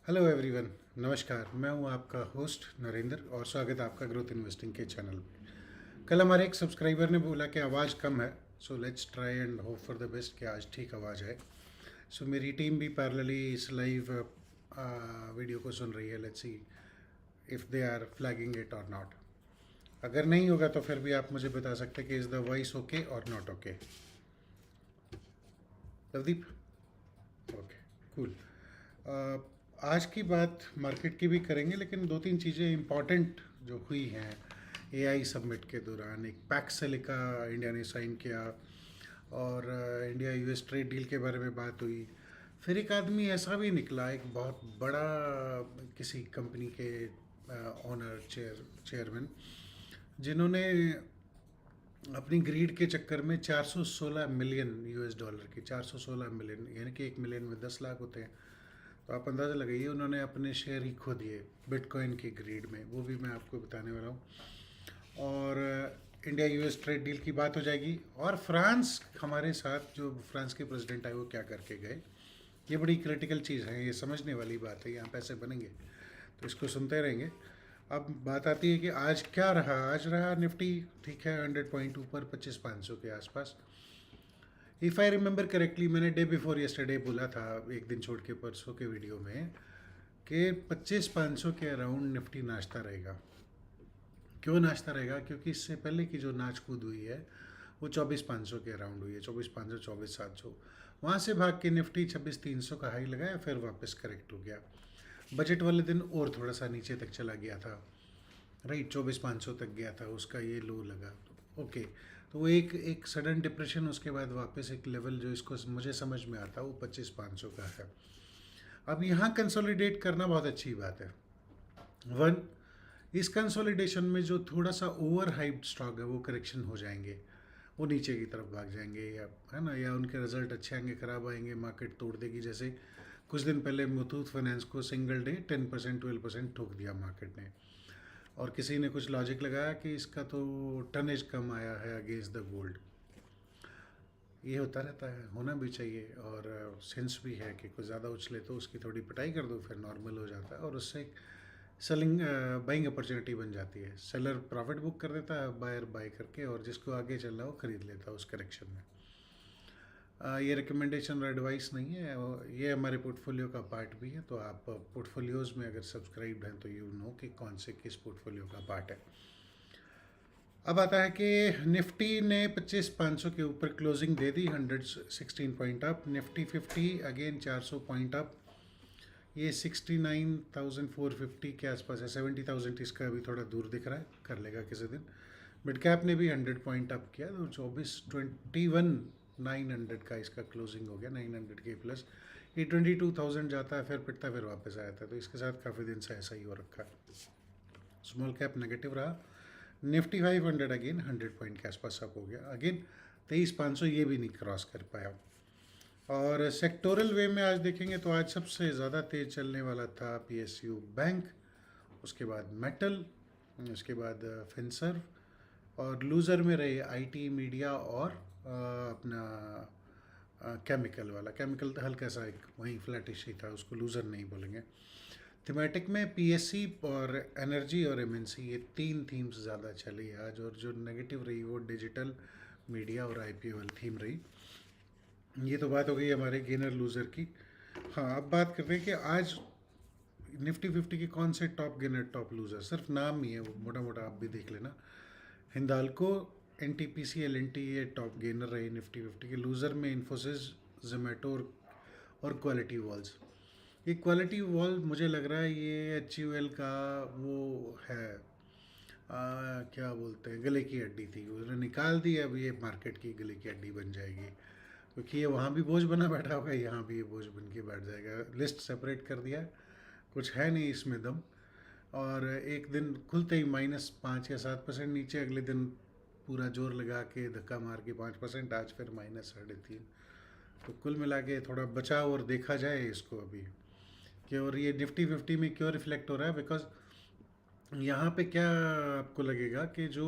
Hello everyone. नमस्कार, मैं हूं आपका होस्ट नरेंद्र और स्वागत है आपका ग्रोथ इन्वेस्टिंग के चैनल पे। कल हमारे एक सब्सक्राइबर ने बोला कि आवाज़ कम है, so let's try and hope for the best कि आज ठीक आवाज़ है। सो मेरी टीम भी पैरेलली इस लाइव वीडियो को सुन रही है। Let's see if they are flagging it और नॉट। अगर नहीं होगा तो फिर भी आप मुझे बता सकते हैं कि इज़ द वॉइस ओके और not okay. Navdeep, okay, cool. आज की बात मार्केट की भी करेंगे, लेकिन दो तीन चीज़ें इम्पॉर्टेंट जो हुई हैं एआई समिट के दौरान। एक पैक्स का इंडिया ने साइन किया और इंडिया यूएस ट्रेड डील के बारे में बात हुई। फिर एक आदमी ऐसा भी निकला, एक बहुत बड़ा किसी कंपनी के ऑनर चेयरमैन, जिन्होंने अपनी ग्रीड के चक्कर में 416 मिलियन यूएस डॉलर की, 416 मिलियन यानी कि 1 मिलियन में 10 लाख होते हैं, तो आप अंदाज़ा लगाइए, उन्होंने अपने शेयर ही खो दिए बिटकॉइन की ग्रीड में। वो भी मैं आपको बताने वाला हूँ। और इंडिया यूएस ट्रेड डील की बात हो जाएगी। और फ्रांस हमारे साथ, जो फ्रांस के प्रेसिडेंट आए वो क्या करके गए, ये बड़ी क्रिटिकल चीज़ है, ये समझने वाली बात है। यहाँ पैसे बनेंगे तो इसको सुनते रहेंगे। अब बात आती है कि आज क्या रहा। आज रहा निफ्टी ठीक है 100 पॉइंट ऊपर, 25,500 के आसपास। इफ़ आई रिमेंबर करेक्टली, मैंने डे बिफोर येस्टरडे बोला था, एक दिन छोड़ के परसों के वीडियो में, कि 25,500 के अराउंड निफ्टी नाचता रहेगा। क्यों नाचता रहेगा? क्योंकि इससे पहले की जो नाच कूद हुई है वो 24,500 के अराउंड हुई है, 24,500, 24,700। वहाँ से भाग के निफ्टी 26,300 का हाई लगाया, फिर वापस करेक्ट हो गया। बजट वाले दिन और थोड़ा सा नीचे तक चला गया था, राइट, 24,500 तक गया था, उसका ये लो लगा। ओके, तो वो एक एक सडन डिप्रेशन, उसके बाद वापस एक लेवल जो इसको मुझे समझ में आता है वो 25,500 का है। अब यहाँ कंसोलिडेट करना बहुत अच्छी बात है। वन, इस कंसोलिडेशन में जो थोड़ा सा ओवर हाइप्ड स्टॉक है वो करेक्शन हो जाएंगे, वो नीचे की तरफ भाग जाएंगे, या है ना, या उनके रिजल्ट अच्छे आएंगे, ख़राब आएंगे, मार्केट तोड़ देगी। जैसे कुछ दिन पहले मुथूट फाइनेंस को सिंगल डे 10% 12% ठोक दिया मार्केट ने, और किसी ने कुछ लॉजिक लगाया कि इसका तो टनेज कम आया है अगेंस्ट द गोल्ड। ये होता रहता है, होना भी चाहिए, और सेंस भी है कि कुछ ज़्यादा उछले तो उसकी थोड़ी पिटाई कर दो, फिर नॉर्मल हो जाता है, और उससे सेलिंग बाइंग अपॉर्चुनिटी बन जाती है। सेलर प्रॉफिट बुक कर देता है बायर बाय करके, और जिसको आगे चल रहा है वो खरीद लेता है उस करेक्शन में। ये रिकमेंडेशन और एडवाइस नहीं है, ये हमारे पोर्टफोलियो का पार्ट भी है। तो आप पोर्टफोलियोज़ में अगर सब्सक्राइब्ड हैं तो यू नो कि कौन से किस पोर्टफोलियो का पार्ट है। अब आता है कि निफ्टी ने 25,500 के ऊपर क्लोजिंग दे दी, 116 point up. Nifty 50 again 400 point up. ये 69,450 के आसपास है, 70,000 इसका अभी थोड़ा दूर दिख रहा है, कर लेगा किसी दिन। मिड कैप ने भी 100 पॉइंट अप किया, तो 900 का इसका क्लोजिंग हो गया, 900 के प्लस। ये 22,000 जाता है, फिर पिटता, फिर वापस आया था, तो इसके साथ काफ़ी दिन से ऐसा ही हो रखा है। स्मॉल कैप नेगेटिव रहा। निफ्टी 500 अगेन 100 पॉइंट के आसपास अप हो गया, अगेन 23,500 ये भी नहीं क्रॉस कर पाया। और सेक्टोरल वे में आज देखेंगे तो आज सबसे ज़्यादा तेज़ चलने वाला था पीएसयू बैंक, उसके बाद मेटल, उसके बाद फिनसर्व, और लूज़र में रहे आईटी, मीडिया और अपना केमिकल वाला। केमिकल तो हल्का सा एक वहीं फ्लैटिश ही था, उसको लूज़र नहीं बोलेंगे। थीमेटिक में पीएससी और एनर्जी और एमएनसी, ये तीन थीम्स ज़्यादा चली आज, और जो नेगेटिव रही वो डिजिटल, मीडिया और आईपीओ वाली थीम रही। ये तो बात हो गई हमारे गेनर लूज़र की। हाँ, अब बात करते हैं कि आज निफ्टी 50 के कौन से टॉप गेनर टॉप लूज़र। सिर्फ नाम ही है वो, मोटा मोटा आप भी देख लेना। हिंदाल्को, एनटीपीसी, एलएनटी, ये टॉप गेनर रहे निफ्टी 50 के। लूज़र में इन्फोसिस, जोमेटो और क्वालिटी वॉल्स। ये क्वालिटी वॉल मुझे लग रहा है ये एच का वो है, क्या बोलते हैं, गले की हड्डी थी, उसने निकाल दी, अब ये मार्केट की गले की हड्डी बन जाएगी, क्योंकि ये वहाँ भी बोझ बना बैठा होगा, यहाँ भी ये बोझ बन के बैठ जाएगा। लिस्ट सेपरेट कर दिया, कुछ है नहीं इसमें दम। और एक दिन खुलते ही -5 या 7% नीचे, अगले दिन पूरा जोर लगा के धक्का मार के 5%, आज फिर -3.5। तो कुल मिला के थोड़ा बचाव और देखा जाए इसको अभी कि। और ये निफ्टी 50 में क्यों रिफ्लेक्ट हो रहा है? बिकॉज यहाँ पे क्या आपको लगेगा कि जो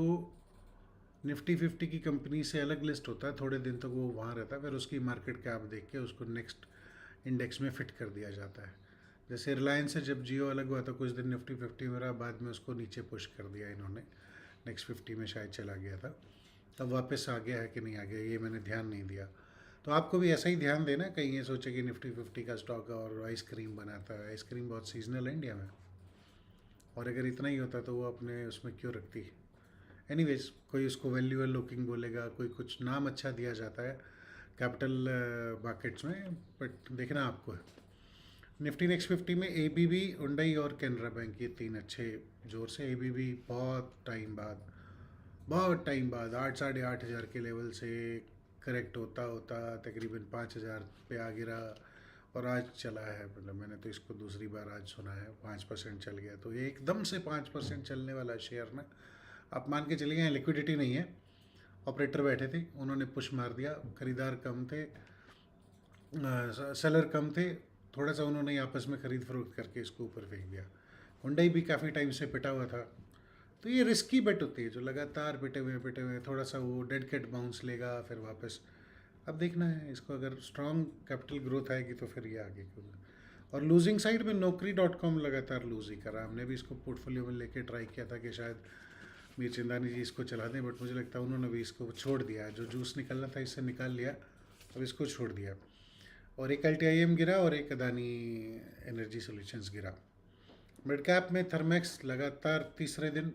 निफ्टी 50 की कंपनी से अलग लिस्ट होता है, थोड़े दिन तक वो वहाँ रहता है, फिर उसकी मार्केट कैप देख के उसको नेक्स्ट इंडेक्स में फिट कर दिया जाता है। जैसे रिलायंस से जब जियो अलग हुआ तो कुछ दिन निफ्टी 50 में रहा, बाद में उसको नीचे पुश कर दिया इन्होंने, नेक्स्ट 50 में शायद चला गया था, तब वापस आ गया है कि नहीं आ गया ये मैंने ध्यान नहीं दिया। तो आपको भी ऐसा ही ध्यान देना, कहीं ये सोचे कि निफ्टी 50 का स्टॉक और आइसक्रीम बनाता है। आइसक्रीम बहुत सीजनल है इंडिया में, और अगर इतना ही होता तो वो अपने उसमें क्यों रखती। एनीवेज, कोई उसको वैल्यूअल लुकिंग बोलेगा, कोई कुछ नाम अच्छा दिया जाता है कैपिटल मार्केट्स में, बट देखना आपको है। निफ्टी नेक्स्ट 50 में एबीबी, हुंडई और कैनरा बैंक, ये तीन अच्छे जोर से। एबीबी बहुत टाइम बाद 8 साढ़े 8 हज़ार के लेवल से करेक्ट होता होता तकरीबन 5 हज़ार पे आ गिरा, और आज चला है, मतलब मैंने तो इसको दूसरी बार आज सुना है 5% चल गया। तो ये एकदम से 5% चलने वाला शेयर ना, आप मान के चलिए यहाँ लिक्विडिटी नहीं है, ऑपरेटर बैठे थे, उन्होंने पुश मार दिया, खरीदार कम थे, सेलर कम थे, थोड़ा सा उन्होंने आपस में ख़रीद फरोख्त करके इसको ऊपर फेंक दिया। हुंडई भी काफ़ी टाइम से पिटा हुआ था। तो ये रिस्की बेट होती है, जो लगातार पिटे हुए थोड़ा सा वो डेड कैट बाउंस लेगा फिर वापस। अब देखना है इसको, अगर स्ट्रॉन्ग कैपिटल ग्रोथ आएगी तो फिर ये आगे क्यों। और लूजिंग साइड में Naukri.com लगातार लूज ही करा। हमने भी इसको पोर्टफोलियो में लेके ट्राई किया था कि शायद मीर चंदानी जी इसको चला दें, बट मुझे लगता है उन्होंने भी इसको छोड़ दिया है। जो जूस निकलना था इससे निकाल लिया, अब इसको छोड़ दिया। और एक LTIM गिरा और एक अदानी एनर्जी सॉल्यूशंस गिरा। मिड कैप में थर्मेक्स लगातार तीसरे दिन,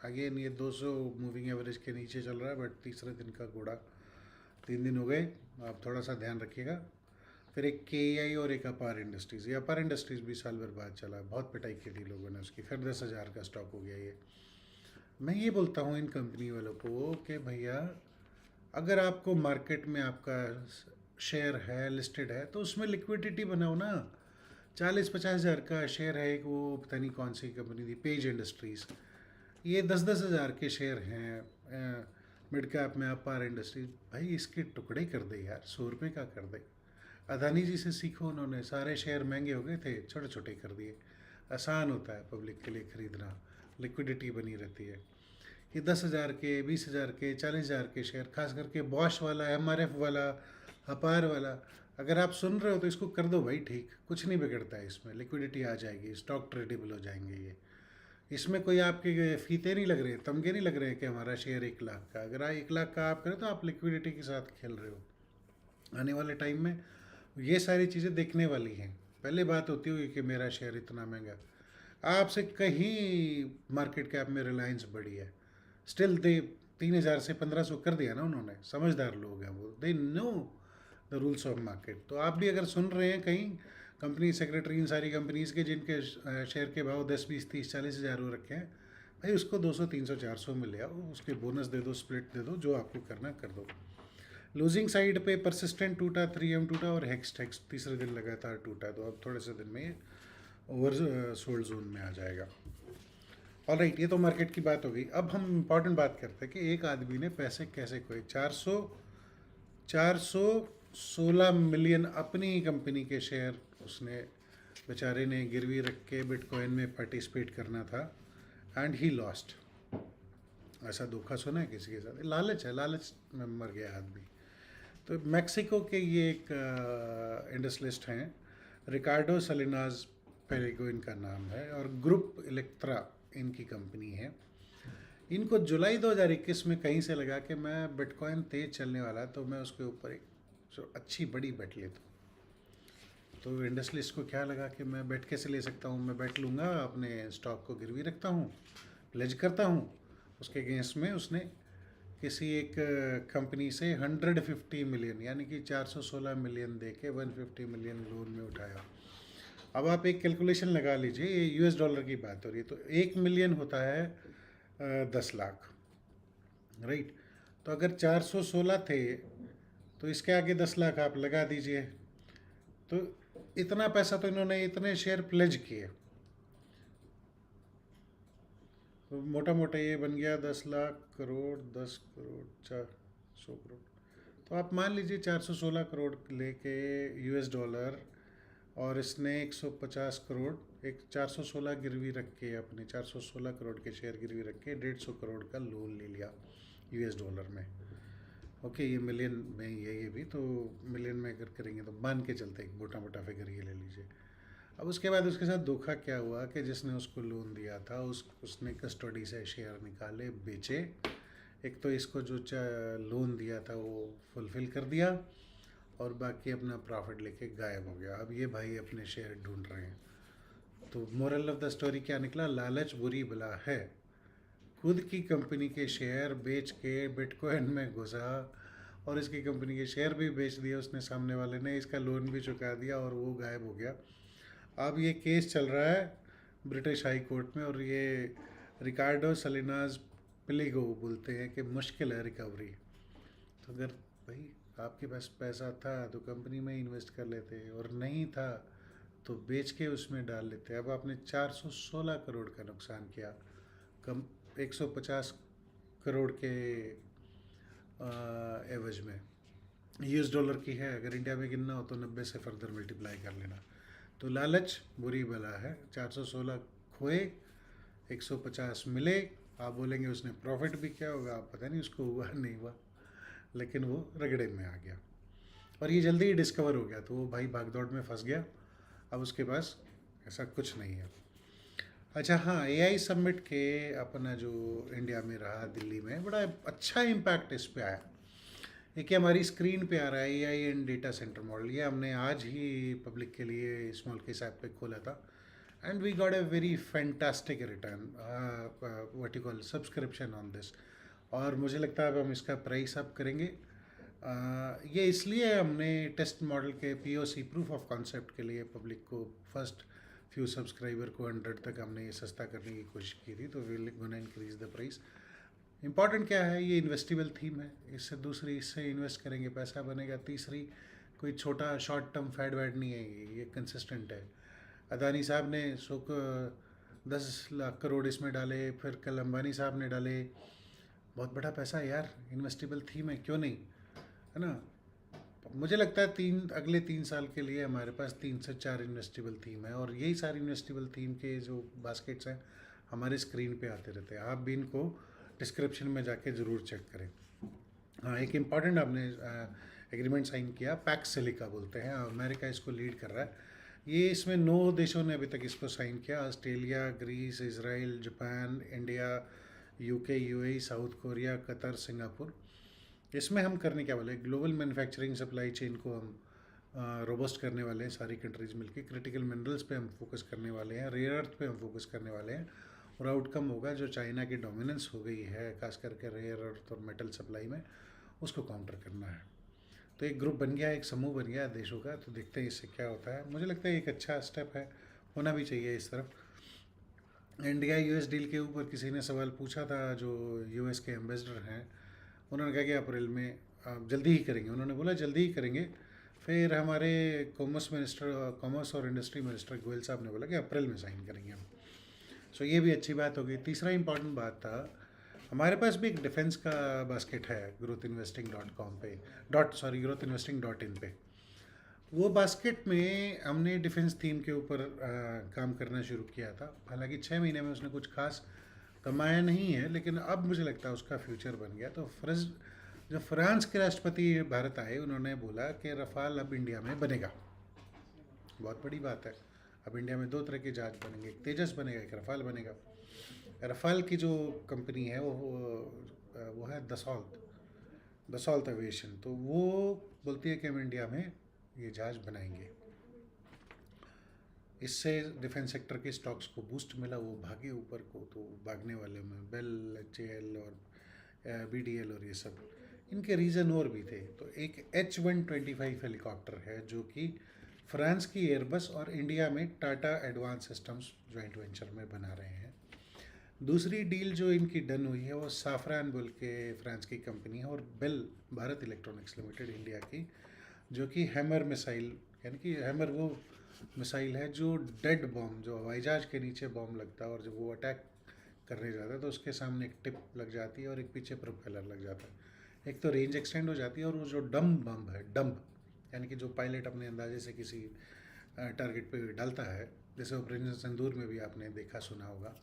अगेन ये 200 मूविंग एवरेज के नीचे चल रहा है, बट तीसरे दिन का घोड़ा, 3 दिन हो गए, आप थोड़ा सा ध्यान रखिएगा। फिर एक KEI और एक अपार इंडस्ट्रीज़, ये अपार इंडस्ट्रीज़ भी साल भर बाद चला, बहुत पिटाई की थी लोगों ने उसकी, फिर 10,000 का स्टॉक हो गया ये। मैं ये बोलता हूँ इन कंपनी वालों को कि भैया, अगर आपको मार्केट में आपका शेयर है, लिस्टेड है, तो उसमें लिक्विडिटी बनाओ ना। 40-50 हज़ार का शेयर है एक, वो पता नहीं कौन सी कंपनी थी, पेज इंडस्ट्रीज़, ये 10-10 हज़ार के शेयर हैं मिड कैप में। अपार इंडस्ट्रीज, भाई इसके टुकड़े कर दे यार, 100 रुपये का कर दे। अदानी जी से सीखो, उन्होंने सारे शेयर महंगे हो गए थे, छोटे छोटे कर दिए। आसान होता है पब्लिक के लिए ख़रीदना, लिक्विडिटी बनी रहती है। ये 10,000 के, 20,000 के, 40,000 के शेयर, खास करके बॉश वाला, MRF वाला, अपार वाला, अगर आप सुन रहे हो तो इसको कर दो भाई, ठीक, कुछ नहीं बिगड़ता है इसमें, लिक्विडिटी आ जाएगी, स्टॉक ट्रेडेबल हो जाएंगे ये। इसमें कोई आपके फीते नहीं लग रहे, तमगे नहीं लग रहे हैं कि हमारा शेयर 1 लाख का। अगर 1 लाख का आप करें तो आप लिक्विडिटी के साथ खेल रहे हो। आने वाले टाइम में ये सारी चीज़ें देखने वाली हैं। पहले बात होती होगी कि मेरा शेयर इतना महंगा, आपसे कहीं मार्केट कैप में रिलायंस बड़ी है, स्टिल दे 3,000 से 1,500 कर दिया ना उन्होंने। समझदार लोग हैं वो, they know the rules of market. तो आप भी अगर सुन रहे हैं कहीं कंपनी सेक्रेटरी इन सारी कंपनीज़ के जिनके शेयर के भाव 10, 20, 30, 40 हज़ार हो रखे हैं, भाई उसको 200, 300, 400 में ले आओ, उसके बोनस दे दो, स्प्लिट दे दो, जो आपको करना कर दो। लूजिंग साइड पे परसिस्टेंट टूटा, 3M टूटा, और हेक्स तीसरे दिन लगातार टूटा। तो अब थोड़े से दिन में ये ओवर सोल्ड जोन में आ जाएगा। ऑल राइट, ये तो मार्केट की बात हो गई। अब हम इम्पॉर्टेंट बात करते हैं कि एक आदमी ने पैसे कैसे खोए। 416 मिलियन अपनी ही कंपनी के शेयर उसने, बेचारे ने गिरवी रख के बिटकॉइन में पार्टिसिपेट करना था, एंड ही लॉस्ट। ऐसा धोखा सुना है किसी के साथ? लालच है, लालच में मर गया आदमी। तो मैक्सिको के ये एक इंडस्ट्रियलिस्ट हैं, रिकार्डो सलिनाज पेरेगो इनका नाम है, और ग्रुप इलेक्ट्रा इनकी कंपनी है। इनको जुलाई 2021 में कहीं से लगा कि मैं बिटकॉइन तेज चलने वाला है तो मैं उसके ऊपर एक अच्छी बड़ी बेट लेता हूँ। तो इंडस्ट्रियलिस्ट को क्या लगा कि मैं बेट कैसे ले सकता हूँ, मैं बेट लूँगा, अपने स्टॉक को गिरवी रखता हूँ, प्लेज करता हूँ, उसके अगेंस्ट में उसने किसी एक कंपनी से 150 मिलियन यानी कि 416 मिलियन दे के 150 मिलियन लोन में उठाया। अब आप एक कैलकुलेशन लगा लीजिए, ये $US की बात हो रही है, तो 1 मिलियन होता है 10 लाख, राइट। तो अगर 416 थे तो इसके आगे 10 लाख आप लगा दीजिए, तो इतना पैसा तो इन्होंने इतने शेयर प्लेज किए, तो मोटा मोटा ये बन गया 10 लाख करोड़, 10 करोड़, 400 करोड़। तो आप मान लीजिए 416 करोड़ लेके $US, और इसने 150 करोड़, एक 416 गिरवी रख के, अपने 416 करोड़ के शेयर गिरवी रख के 150 करोड़ का लोन ले लिया $US में। ओके, ये मिलियन में ये भी तो मिलियन में अगर करेंगे तो मान के चलते एक मोटा मोटा फिगर ये ले लीजिए। अब उसके बाद उसके साथ धोखा क्या हुआ कि जिसने उसको लोन दिया था उसने कस्टडी से शेयर निकाले, बेचे। एक तो इसको जो लोन दिया था वो फुलफ़िल कर दिया, और बाकी अपना प्रॉफिट लेके गायब हो गया। अब ये भाई अपने शेयर ढूंढ रहे हैं। तो मोरल ऑफ द स्टोरी क्या निकला? लालच बुरी बला है। खुद की कंपनी के शेयर बेच के बिटकॉइन में घुसा, और इसकी कंपनी के शेयर भी बेच दिए उसने, सामने वाले ने इसका लोन भी चुका दिया, और वो गायब हो गया। अब ये केस चल रहा है ब्रिटिश हाई कोर्ट में, और ये रिकार्डो सलिनाज पिलिगो बोलते हैं कि मुश्किल है रिकवरी। तो अगर भाई आपके पास पैसा था तो कंपनी में इन्वेस्ट कर लेते, और नहीं था तो बेच के उसमें डाल लेते। अब आपने 416 करोड़ का नुकसान किया, कम 150 करोड़ के एवज में। यूएस डॉलर की है, अगर इंडिया में गिनना हो तो 90 से फर्दर मल्टीप्लाई कर लेना। तो लालच बुरी बला है। 416 खोए, 150 मिले। आप बोलेंगे उसने प्रॉफिट भी किया होगा, आप पता नहीं उसको हुआ नहीं हुआ, लेकिन वो रगड़े में आ गया, और ये जल्दी ही डिस्कवर हो गया। तो वो भाई भागदौड़ में फंस गया। अब उसके पास ऐसा कुछ नहीं है। अच्छा हाँ, एआई समिट के अपना जो इंडिया में रहा दिल्ली में, बड़ा अच्छा इम्पैक्ट इस पे आया। एक हमारी स्क्रीन पे आ रहा है AI and data centre model. ये हमने आज ही पब्लिक के लिए स्मॉल केस ऐप पे खोला था, and we got a very fantastic return, what you call subscription on this. और मुझे लगता है अब हम इसका प्राइस अप करेंगे। ये इसलिए हमने टेस्ट मॉडल के पीओसी प्रूफ ऑफ कॉन्सेप्ट के लिए पब्लिक को फर्स्ट फ्यू सब्सक्राइबर को 100 तक हमने ये सस्ता करने की कोशिश की थी। तो we gonna increase the price. Important क्या है, ये इन्वेस्टेबल थीम है। इससे दूसरी, इससे इन्वेस्ट करेंगे पैसा बनेगा। तीसरी, कोई छोटा शॉर्ट टर्म फैड वैड नहीं है, ये कंसिस्टेंट है। अदानी साहब ने 10 लाख करोड़ इसमें डाले, फिर कल अंबानी साहब ने डाले। बहुत बड़ा पैसा है यार, इन्वेस्टेबल थीम है, क्यों नहीं, है ना। मुझे लगता है अगले 3 साल के लिए हमारे पास 3 से 4 इन्वेस्टेबल थीम है, और यही सारी इन्वेस्टेबल थीम के जो बास्केट्स हैं हमारे स्क्रीन पे आते रहते हैं। आप भी इनको डिस्क्रिप्शन में जाके ज़रूर चेक करें। हाँ, एक इम्पॉर्टेंट आपने एग्रीमेंट साइन किया, पैक्स सिलिका बोलते हैं, अमेरिका इसको लीड कर रहा है। ये इसमें 9 देशों ने अभी तक इसको साइन किया: Australia, Greece, Israel, Japan, India, UK, UAE, South Korea, Qatar, Singapore. इसमें हम करने क्या वाले, ग्लोबल मैन्युफैक्चरिंग सप्लाई चेन को हम रोबस्ट करने वाले हैं, सारी कंट्रीज़ मिलकर। क्रिटिकल मिनरल्स पे हम फोकस करने वाले हैं, रेयर अर्थ पे हम फोकस करने वाले हैं, और आउटकम होगा जो चाइना की डोमिनेंस हो गई है खास करके रेयर अर्थ और मेटल सप्लाई में, उसको काउंटर करना है। तो एक ग्रुप बन गया, एक समूह बन गया देशों का। तो देखते हैं इससे क्या होता है। मुझे लगता है एक अच्छा स्टेप है, होना भी चाहिए इस तरफ। इंडिया यूएस डील के ऊपर किसी ने सवाल पूछा था, जो यूएस के एम्बेसडर हैं, उन्होंने कहा कि अप्रैल में जल्दी ही करेंगे। उन्होंने बोला जल्दी ही करेंगे। फिर हमारे कॉमर्स और इंडस्ट्री मिनिस्टर गोयल साहब ने बोला कि अप्रैल में साइन करेंगे हम। सो ये भी अच्छी बात हो गई। तीसरा इंपॉर्टेंट बात था, हमारे पास भी एक डिफेंस का बास्केट है growthinvesting.com पे, growthinvesting.in पे। वो बास्केट में हमने डिफेंस थीम के ऊपर काम करना शुरू किया था। हालांकि 6 महीने में उसने कुछ खास कमाया नहीं है, लेकिन अब मुझे लगता है उसका फ्यूचर बन गया। तो जो फ्रांस के राष्ट्रपति भारत आए, उन्होंने बोला कि रफाल अब इंडिया में बनेगा। बहुत बड़ी बात है। अब इंडिया में 2 तरह के जहाज बनेंगे, एक तेजस बनेगा, एक रफाल बनेगा। रफाल की जो कंपनी है वो है दसॉल्त एविएशन। तो वो बोलती है कि हम इंडिया में ये जहाज बनाएंगे। इससे डिफेंस सेक्टर के स्टॉक्स को बूस्ट मिला, वो भागे ऊपर को। तो भागने वाले में बेल, एचएएल और बीडीएल और ये सब, इनके रीज़न और भी थे। तो एक H125 हेलीकॉप्टर है जो कि फ्रांस की एयरबस और इंडिया में Tata advance systems joint venture में बना रहे हैं। दूसरी डील जो इनकी डन हुई है वो साफरान बोल के फ्रांस की कंपनी है, और BEL Bharat electronics limited India की, जो कि हैमर मिसाइल, यानी कि हैमर वो मिसाइल है जो डेड बॉम्ब, जो हवाई जहाज के नीचे बॉम्ब लगता है और जब वो अटैक करने जाता है तो उसके सामने एक टिप लग जाती है और एक पीछे प्रोपेलर लग जाता है। एक तो रेंज एक्सटेंड हो जाती है, और वो जो डम्ब बम है, डम्ब यानी कि जो पायलट अपने अंदाजे से किसी टारगेट पे डालता है, जैसे ऑपरेशन सिंदूर में भी आपने देखा सुना होगा,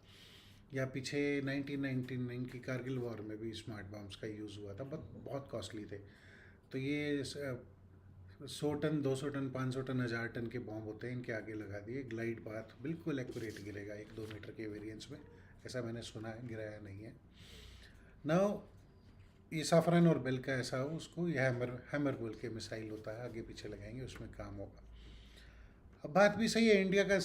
या पीछे 1999 की कारगिल वॉर में भी स्मार्ट बॉम्ब्स का यूज़ हुआ था, बहुत बहुत कॉस्टली थे। तो ये 100 टन 200 टन 500 टन 1000 टन के बॉम्ब होते हैं, इनके आगे लगा दिए, ग्लाइड पाथ बिल्कुल एक्यूरेट गिरेगा 1-2 मीटर के वेरिएंस में, ऐसा मैंने सुना है, गिराया नहीं है। नाउ ये साफरान और बेल का ऐसा हो, उसको ये हैमर हैमर बोल के मिसाइल होता है, आगे पीछे लगाएंगे, उसमें काम होगा। अब बात भी सही है, इंडिया का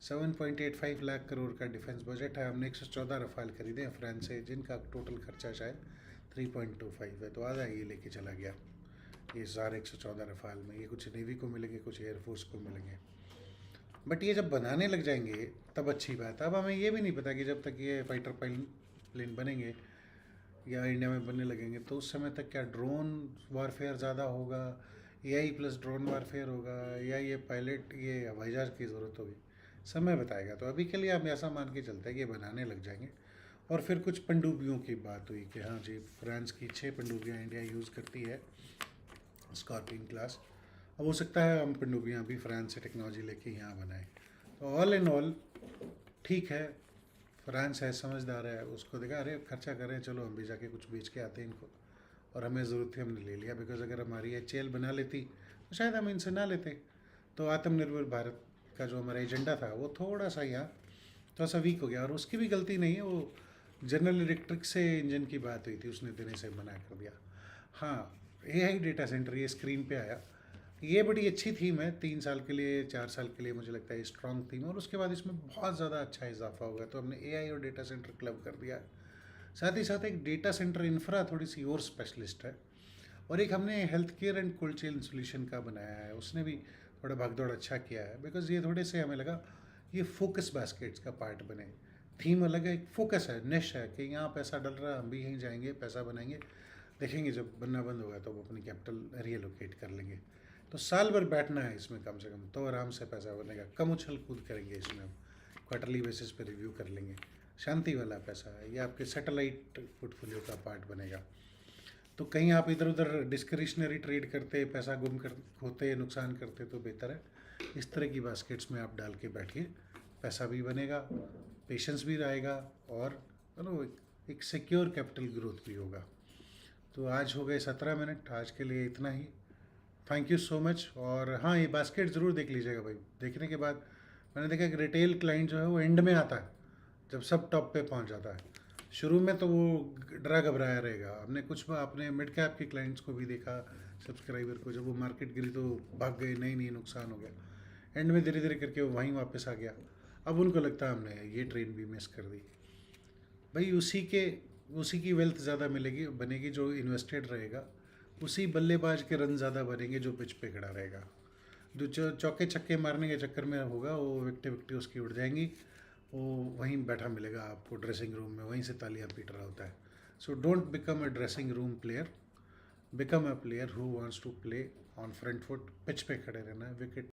7.85 लाख करोड़ का डिफेंस बजट है। हमने 114 रफाल खरीदे हैं फ्रांस से, जिनका टोटल खर्चा शायद 3.25 है, तो आधा ये लेके चला गया ये सारे 114 रफाल में। ये कुछ नेवी को मिलेंगे, कुछ एयरफोर्स को मिलेंगे, बट ये जब बनाने लग जाएंगे तब अच्छी बात है। अब हमें ये भी नहीं पता कि जब तक ये फाइटर प्लेन बनेंगे या इंडिया में बनने लगेंगे तो उस समय तक क्या ड्रोन वारफेयर ज़्यादा होगा, एआई प्लस ड्रोन वारफेयर होगा, या ये पायलट ये हवाई जहाज़ की ज़रूरत होगी, समय बताएगा। तो अभी के लिए हम ऐसा मान के चलते हैं कि ये बनाने लग जाएंगे। और फिर कुछ पनडुब्बियों की बात हुई कि हाँ जी, फ्रांस की 6 पनडुब्बियाँ इंडिया यूज़ करती है, स्कॉर्पियन क्लास। अब हो सकता है हम पनडुब्बियाँ भी फ्रांस से टेक्नोलॉजी लेके यहाँ बनाएं। तो ऑल इन ऑल ठीक है, फ्रांस है, समझदार है, उसको देखा अरे खर्चा करें, चलो हम भी जाके कुछ बेच के आते हैं इनको, और हमें ज़रूरत थी हमने ले लिया। बिकॉज अगर हमारी एचएएल बना लेती तो शायद हम इनसे ना लेते। तो आत्मनिर्भर भारत का जो हमारा एजेंडा था वो थोड़ा सा यहाँ थोड़ा सा वीक हो गया, और उसकी भी गलती नहीं है। वो जनरल इलेक्ट्रिक से इंजन की बात हुई थी, उसने देने से मना कर दिया। हाँ, एआई डेटा सेंटर ये स्क्रीन पे आया, ये बड़ी अच्छी थीम है, 3 साल के लिए 4 साल के लिए मुझे लगता है स्ट्रॉन्ग थीम है, और उसके बाद इसमें बहुत ज़्यादा अच्छा इजाफा होगा। तो हमने एआई और डेटा सेंटर क्लब कर दिया है। साथ ही साथ एक डेटा सेंटर इंफ्रा थोड़ी सी और स्पेशलिस्ट है, और एक हमने health care and cold chain solution का बनाया है, उसने भी थोड़ा भागदौड़ अच्छा किया है। बिकॉज ये थोड़े से हमें लगा ये फोकस बास्केट्स का पार्ट बने, थीम अलग है, एक फोकस है, निश है कि यहाँ पैसा डल रहा है, हम भी यहीं जाएंगे, पैसा बनाएंगे, देखेंगे जब बनना बंद होगा तो वो अपनी कैपिटल रीएलोकेट कर लेंगे। तो साल भर बैठना है इसमें कम से कम, तो आराम से पैसा बनेगा, कम उछल कूद करेंगे इसमें, हम क्वार्टरली बेसिस पे रिव्यू कर लेंगे, शांति वाला पैसा है। ये आपके सैटेलाइट पोर्टफोलियो का पार्ट बनेगा। तो कहीं आप इधर उधर डिस्क्रिशनरी ट्रेड करते, पैसा गुम कर होते, नुकसान करते, तो बेहतर है इस तरह की बास्केट्स में आप डाल के बैठिए, पैसा भी बनेगा, पेशेंस भी रहेगा, और एक सिक्योर कैपिटल ग्रोथ भी होगा। तो आज हो गए 17 मिनट, आज के लिए इतना ही। Thank you so much. और हाँ, ये बास्केट ज़रूर देख लीजिएगा भाई। देखने के बाद मैंने देखा कि रिटेल क्लाइंट जो है वो एंड में आता है, जब सब टॉप पे पहुंच जाता है। शुरू में तो वो डरा घबराया रहेगा। हमने कुछ अपने मिड कैप के क्लाइंट्स को भी देखा, सब्सक्राइबर को, जब वो मार्केट गिरी तो भाग गए, नहीं नुकसान हो गया। एंड में धीरे धीरे करके वो वहीं वापस आ गया। अब उनको लगता है हमने ये ट्रेन भी मिस कर दी। भाई उसी की वेल्थ ज़्यादा मिलेगी, बनेगी जो इन्वेस्टेड रहेगा, उसी बल्लेबाज के रन ज़्यादा बनेंगे जो पिच पे खड़ा रहेगा। जो चौके छक्के मारने के चक्कर में होगा, वो विकटे विकटे उसकी उड़ जाएंगी, वो वहीं बैठा मिलेगा आपको ड्रेसिंग रूम में, वहीं से तालियां पीट रहा होता है। So don't become a dressing room player, become a player who wants to play on front foot, pitch पे खड़े रहना है, विकेट